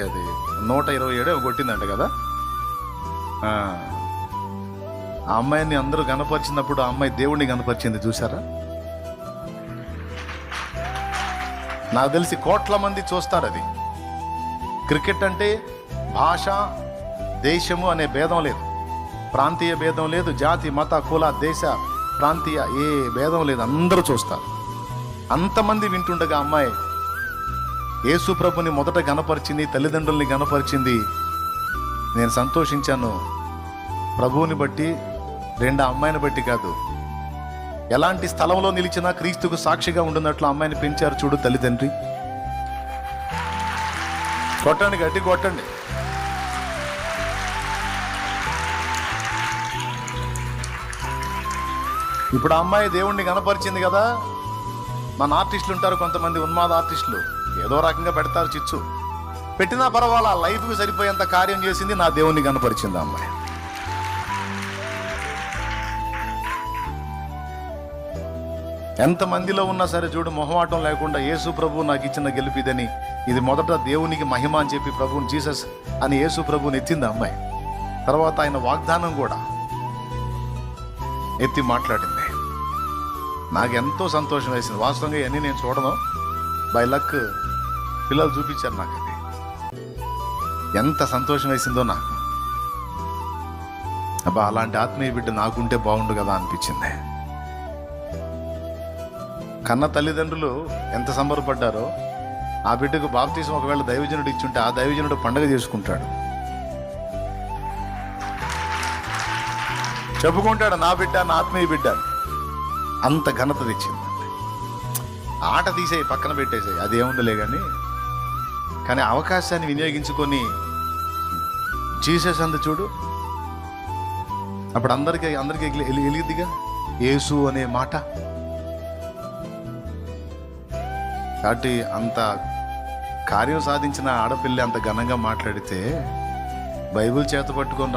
అది 127 కొట్టిందంట కదా. ఆ అమ్మాయిని అందరూ గనపరిచినప్పుడు ఆ అమ్మాయి దేవుణ్ణి గనపరిచింది చూసారా. నాకు తెలిసి కోట్ల మంది చూస్తారు అది. క్రికెట్ అంటే భాష, దేశము అనే భేదం లేదు, ప్రాంతీయ భేదం లేదు, జాతి, మత, కుల, దేశ, ప్రాంతీయ ఏ భేదం లేదు, అందరూ చూస్తారు. అంతమంది వింటుండగా అమ్మాయి యేసు ప్రభుని మొదట గనపరిచింది, తల్లిదండ్రుల్ని గనపరిచింది. నేను సంతోషించాను ప్రభువుని బట్టి, రెండో అమ్మాయిని బట్టి కాదు. ఎలాంటి స్థలంలో నిలిచినా క్రీస్తుకు సాక్షిగా ఉండున్నట్లు అమ్మాయిని పెంచారు చూడు తల్లిదండ్రి. కొట్టండి, గట్టి కొట్టండి. ఇప్పుడు ఆ అమ్మాయి దేవుణ్ణి గనపరిచింది కదా. మన ఆర్టిస్టులు ఉంటారు కొంతమంది, ఉన్మాద ఆర్టిస్టులు, ఏదో రకంగా పెడతారు చిచ్చు, పెట్టినా పర్వాలా, లైఫ్కి సరిపోయేంత కార్యం చేసింది, నా దేవుణ్ణి గనపరిచింది ఆ అమ్మాయి. ఎంతమందిలో ఉన్నా సరే చూడు, మొహమాటం లేకుండా యేసు ప్రభు నాకు ఇచ్చిన గెలిపిదని, ఇది మొదట దేవునికి మహిమ అని చెప్పి ప్రభువుని జీసస్ అని యేసు ప్రభుని ఎత్తింది అమ్మాయి. తర్వాత ఆయన వాగ్దానం కూడా ఎత్తి మాట్లాడింది. నాకు ఎంతో సంతోషం వేసింది. వాస్తవంగా ఇవన్నీ నేను చూడను, బై లక్ పిల్లలు చూపించారు నాకు. అది ఎంత సంతోషం వేసిందో నాకు. అబ్బా, అలాంటి ఆత్మీయ బిడ్డ నాకుంటే బాగుండు కదా అనిపించింది. కన్న తల్లిదండ్రులు ఎంత సంబరపడ్డారో, ఆ బిడ్డకు బాప్తీసం ఒకవేళ దైవజనుడు ఇచ్చుంటే ఆ దైవజనుడు పండగ చేసుకుంటాడు, చెప్పుకుంటాడు నా బిడ్డ, నా ఆత్మీయ బిడ్డ. అంత ఘనత తెచ్చింది. ఆట తీసేయి, పక్కన పెట్టేసేయి, అది ఏముందిలే కానీ అవకాశాన్ని వినియోగించుకొని జీసస్ అందు చూడు. అప్పుడు అందరికీ ఎలిగిద్దిగా యేసు అనే మాట. కాబట్టి అంత కార్యం సాధించిన ఆడపిల్ల అంత ఘనంగా మాట్లాడితే బైబిల్ చేత పట్టుకొని